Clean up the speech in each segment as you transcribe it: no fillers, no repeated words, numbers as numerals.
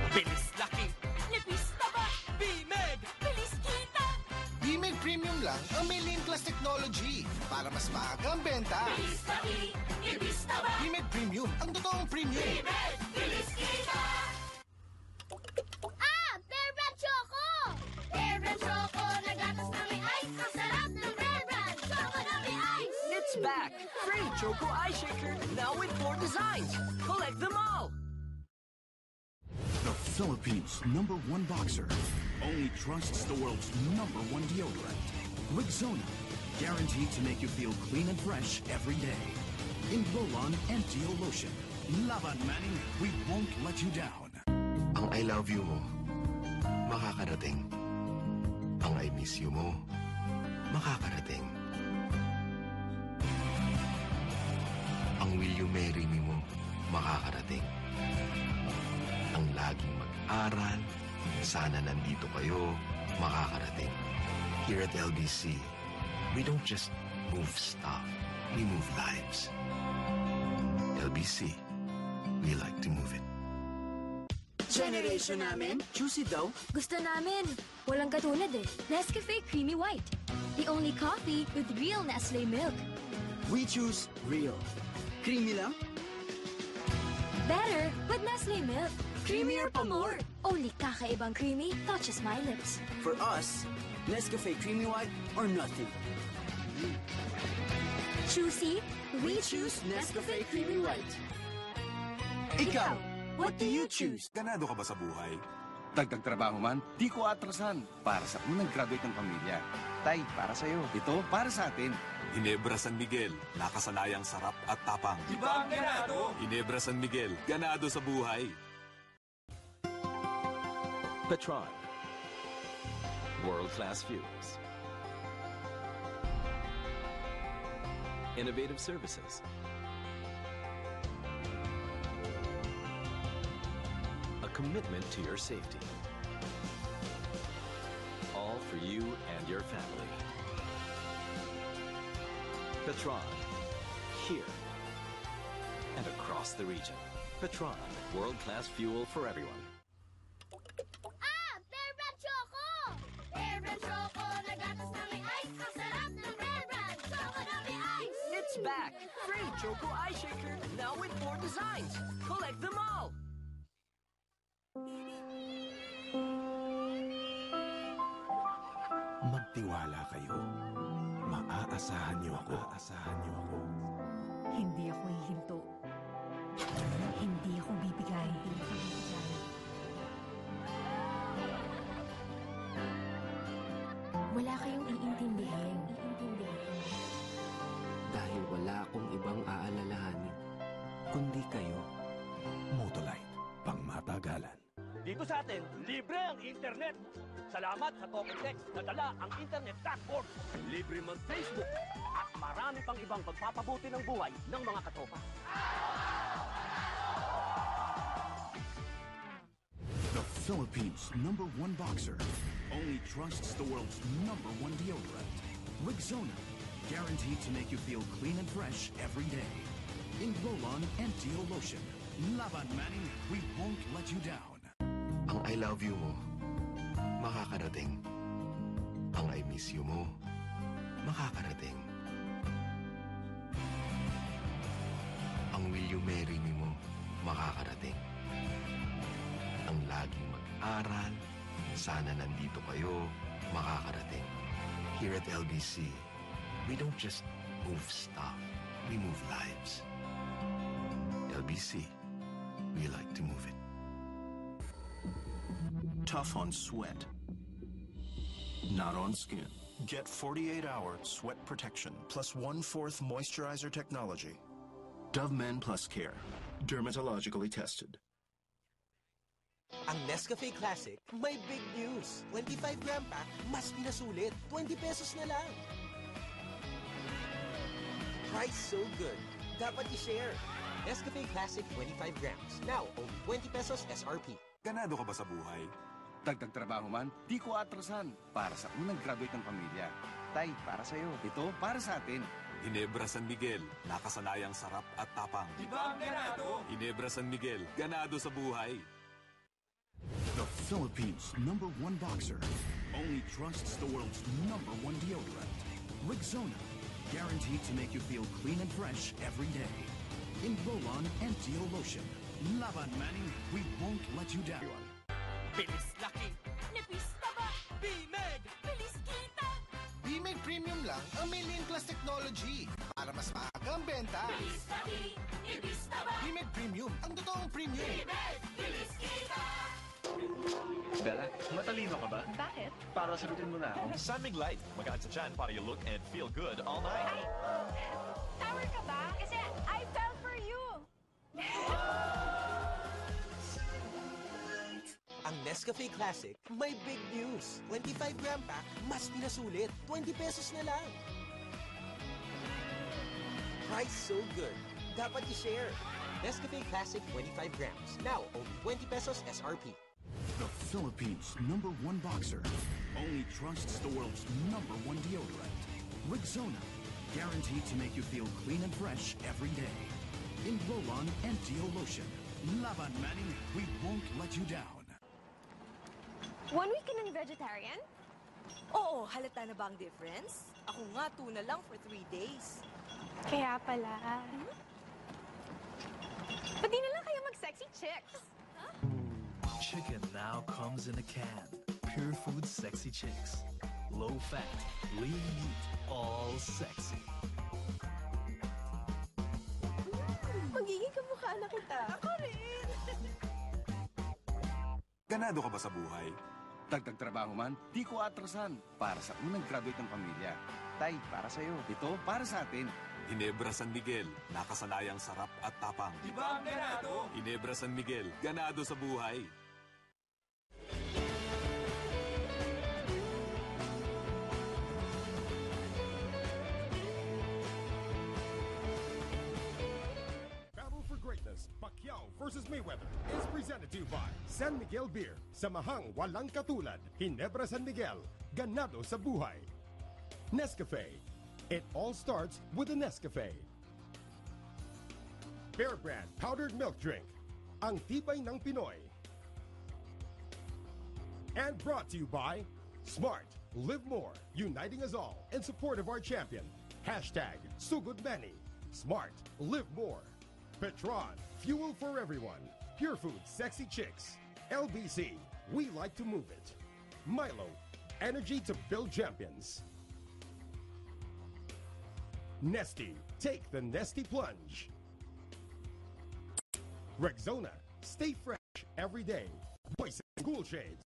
Bilis laki. Nipis taba. Bimeg. Bilis kita. Bimig Premium lang ang may Lean Plus technology para mas maaga ang benta. Bilis laki. Nipis taba. Bimig Premium, ang totoong premium. Bimeg. Bilis kita. Bear Brand Choco! Bear Brand Choco, nagatas na may ice. Ang sarap ng Bear Brand Choco na may ice. It's back. Free Choco Ice Shaker. Now with 4 designs. Collect them all. The Philippines' #1 boxer only trusts the world's #1 deodorant. Rexona, guaranteed to make you feel clean and fresh every day. In roll-on and Deo lotion. Laban Manning, we won't let you down. Ang I love you mo, makakarating. Ang I miss you mo, makakarating. Ang will you marry me mo, makakarating. Ang laging mag-aral, sana nandito kayo, makakarating. Here at LBC, we don't just move stuff, we move lives. LBC, we like to move it. Generation namin, juicy daw. Gusto namin. Walang katulad eh. Nescafe Creamy White. The only coffee with real Nestle milk. We choose real. Creamy lang? Better with Nestle milk. Creamier pa more. Only kakaibang creamy touches my lips. For us, Nescafe Creamy White or nothing. Choosy, We choose Nescafe Creamy White. Ikaw, what do you choose? Ganado ka ba sa buhay? Dagdag trabaho man, di ko atrasan para sa unang graduate ng pamilya. Tay, para sa'yo. Ito, para sa atin. Ginebra San Miguel, nakasanayang sarap at tapang. Iba ang ganado! Ginebra San Miguel, ganado sa buhay. Petron. World-class fuels. Innovative services. A commitment to your safety. All for you and your family. Petron. Here and across the region. Petron. World-class fuel for everyone. Bear Brand Choco! Bear Brand Choco, nagatas na may ice. Ang sarap ng Bear Brand Choco na may ice. It's back. Free Choco Ice Shaker. Now with 4 designs. Collect them all. Magtiwala kayo. Maaasahan niyo ako. Hindi ako hihinto. Hindi ako bibigay. wala kayong iintindihin. Dahil wala akong ibang aalalahanin, kundi kayo. Motolite, pangmatagalan. Dito sa atin, libre ang internet. Salamat sa Talk and Text na dala ang internet platform. Libre mag-Facebook at marami pang ibang pagpapabuti ng buhay ng mga katropa. The Philippines' #1 boxer only trusts the world's #1 deodorant. Rexona, guaranteed to make you feel clean and fresh every day. In roll-on and Deo lotion. Laban Manning, we won't let you down. Ang I love you mo, makakarating. Ang I miss you mo, makakarating. Ang will you marry me mo, makakarating. Ang laging mag-aral, sana nandito kayo, makakarating. Here at LBC, we don't just move stuff, we move lives. LBC, we like to move it. Tough on sweat, not on skin. Get 48-hour sweat protection plus 1/4 moisturizer technology. Dove Men Plus Care, dermatologically tested. Ang Nescafe Classic, may big news. 25-gram pack, mas pinasulit. 20 pesos na lang. Price so good. Dapat i-share. Nescafe Classic 25 grams. Now, only 20 pesos SRP. Ganado ka ba sa buhay? Dagdag trabaho man, di ko atrasan para sa unang graduate ng pamilya. Tay, para sa'yo. Ito, para sa atin. Ginebra San Miguel, nakasanayang sarap at tapang. Iba ang ganado! Ginebra San Miguel, ganado sa buhay. Philippines' #1 boxer only trusts the world's #1 deodorant. Rexona, guaranteed to make you feel clean and fresh every day. In roll-on and Deo lotion. Laban Manning, we won't let you down. Bilis laki! Nipis taba! Bimeg! Bilis kita! B-Mag Premium lang ang may Lean Plus technology para mas maaga ang benta. Bilis laki! Nipis taba! B-Mag Premium, ang totoong premium. Bimeg! Bilis kita! Bella, matalino ka ba? Bakit? Para sagutin mo na ako. Samig Light. Magaan sa tiyan para you look and feel good all night. Sour ka ba? Kasi I fell for you! Ang Nescafe Classic, may big news. 25-gram pack, mas pinasulit. 20 pesos na lang. Price so good. Dapat i-share. Nescafe Classic 25 grams. Now, only 20 pesos SRP. The Philippines' #1 boxer only trusts the world's #1 deodorant. Rexona, guaranteed to make you feel clean and fresh every day. In roll-on and Deo lotion. Laban Manning, we won't let you down. 1 week ka ng vegetarian? Oo, halata na ba ang difference? Ako nga, tuna lang for 3 days. Kaya pala. Ba't di na lang kayo mag-sexy chicks? Chicken now comes in a can. Pure Food Sexy Chicks. Low fat, lean meat, all sexy. Magiging kamukha na kita. Ako rin! Ganado ka ba sa buhay? Dagdag trabaho man, di ko atrasan. Para sa unang graduate ng pamilya. Tay, para sa'yo. Ito, para sa atin. Ginebra San Miguel, nakasanayang sarap at tapang. Iba ang ganado! Ginebra San Miguel, ganado sa buhay. Battle for Greatness, Pacquiao versus Mayweather is presented to you by San Miguel Beer. Samahang walang katulad, Ginebra San Miguel, ganado sa buhay. Nescafe. It all starts with a Nescafe. Bear Brand Powdered Milk Drink. Ang tibay ng Pinoy. And brought to you by Smart. Live more. Uniting us all in support of our champion. Hashtag Sugod Manny. Smart. Live more. Petron. Fuel for everyone. Pure Food Sexy Chicks. LBC. We like to move it. Milo. Energy to build champions. Nesty. Take the Nesty Plunge. Rexona. Stay fresh every day. Voice and Cool Shades.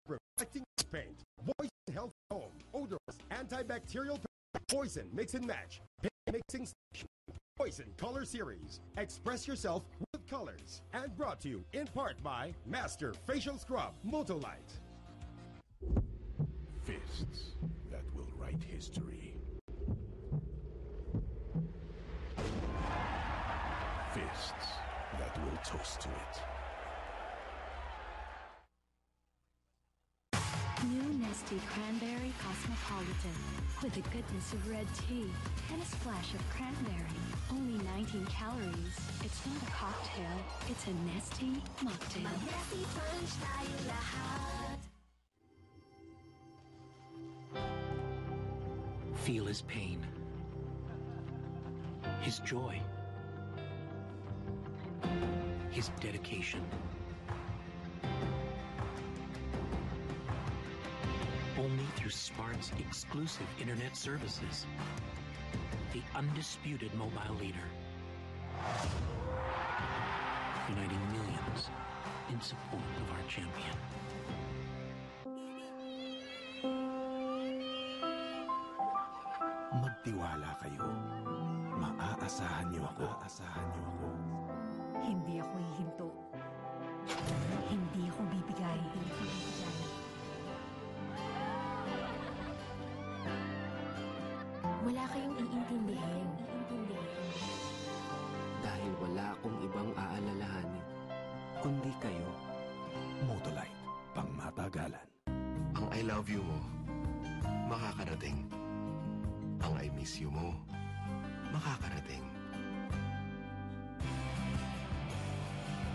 Reflecting paint. Voice and Health Home. Odorless. Antibacterial. Poison Mix and Match. Paint Mixing Station. Poison Color Series. Express yourself with colors. And brought to you in part by Master Facial Scrub. Motolite. Fists that will write history. Fists that will toast to it. New Nesty Cranberry Cosmopolitan with the goodness of red tea and a splash of cranberry. Only 19 calories. It's not a cocktail. It's a Nesty mocktail. Nesty Punch tayo lahat. Feel his pain, his joy, his dedication. Only through Smart's exclusive internet services. The undisputed mobile leader. Uniting millions in support of our champion. Magtiwala kayo. Maaasahan niyo ako. Hindi ako hihinto. Hindi ako bibigay. Wala kayong iintindihin. Dahil wala akong ibang aalalahanin, kundi kayo. Motolite, pangmatagalan. Ang I love you mo, makakarating. Ang I miss you mo, makakarating.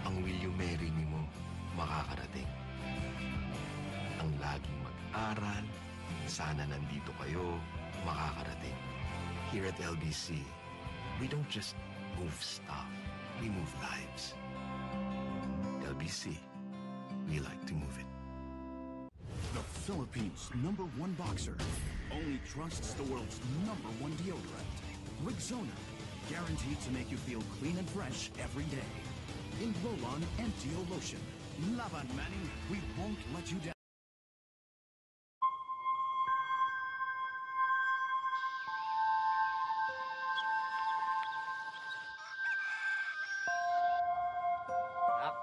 Ang will you marry me mo, makakarating. mag-aral, sana nandito kayo, makakarating. Here at LBC, we don't just move stuff, we move lives. LBC, we like to move it. The Philippines' #1 boxer only trusts the world's #1 deodorant. Rexona, guaranteed to make you feel clean and fresh every day. In roll-on and deo lotion. Laban Manning, we won't let you down.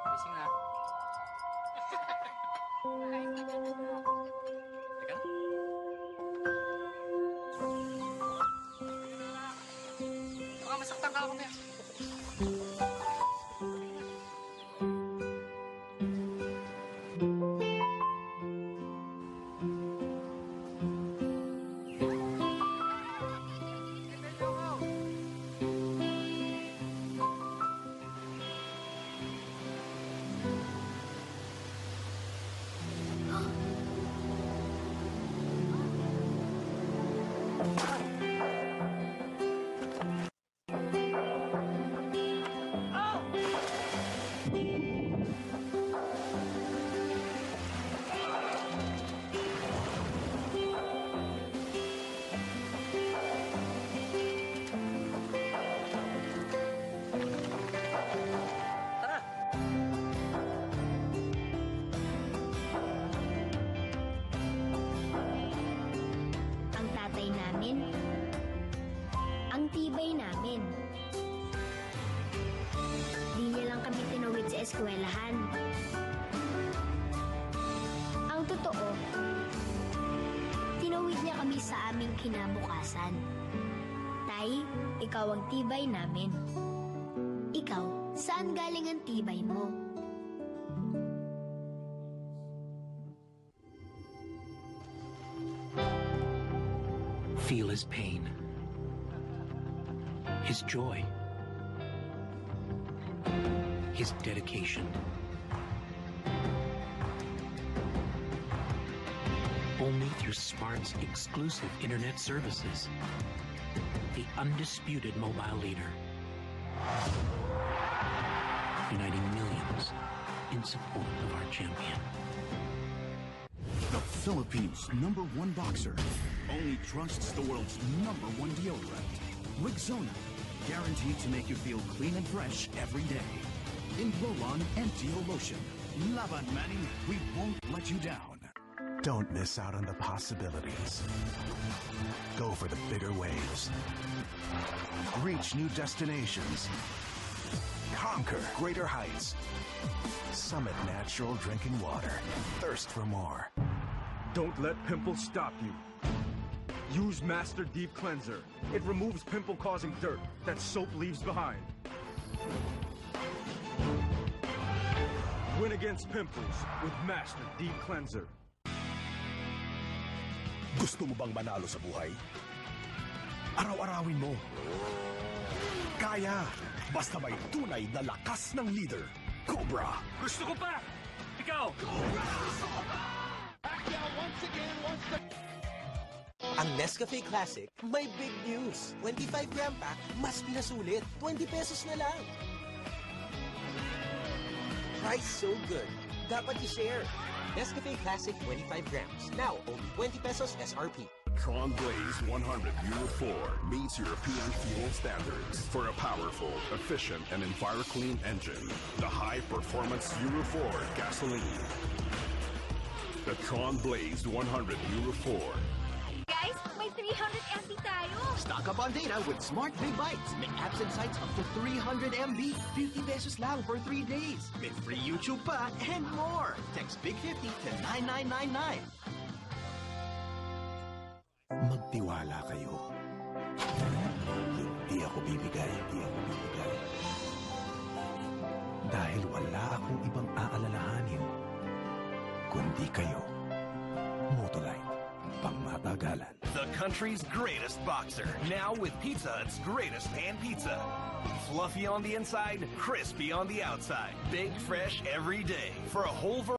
Gising na. Teka. Baka masaktan ka ako, Mea. Ang tibay namin. Di niya lang kami tinawid sa eskwelahan. Ang totoo, tinawid niya kami sa aming kinabukasan. Tay, ikaw ang tibay namin. Ikaw, saan galing ang tibay mo? Feel his pain, his joy, his dedication. Only through Smart's exclusive internet services, the undisputed mobile leader, uniting millions in support of our champion. The Philippines' #1 boxer only trusts the world's #1 deodorant. Rexona, guaranteed to make you feel clean and fresh every day. In roll-on and deo lotion. Laban Manning, we won't let you down. Don't miss out on the possibilities. Go for the bigger waves. Reach new destinations. Conquer greater heights. Summit natural drinking water. Thirst for more. Don't let pimples stop you. Use Master Deep Cleanser. It removes pimple-causing dirt that soap leaves behind. Win against pimples with Master Deep Cleanser. Gusto mo bang manalo sa buhay? Araw-arawin mo. Kaya, basta may tunay na lakas ng leader. Cobra! Gusto ko pa! Ikaw! Ang Nescafe Classic, may big news. 25-gram pack, mas pinasulit. 20 pesos na lang. Price so good. Dapat i-share. Nescafe Classic 25 grams. Now, only 20 pesos SRP. Tron Blaze 100 Euro 4 meets European fuel standards for a powerful, efficient, and EnviroClean engine. The high-performance Euro 4 gasoline. The Tron Blaze 100 Euro 4. Guys, may 300 MB tayo! Stock up on data with Smart Big Bites. May apps and sites up to 300 MB. 50 pesos lang for 3 days. With free YouTube pa and more. Text Big 50 to 9999. Magtiwala kayo. Hindi ako bibigay. Dahil wala akong ibang aalalahanin, kundi kayo. Motolite, pangmatagalan. The country's greatest boxer, now with Pizza Hut's greatest pan pizza. Fluffy on the inside, crispy on the outside. Baked fresh every day for a whole variety.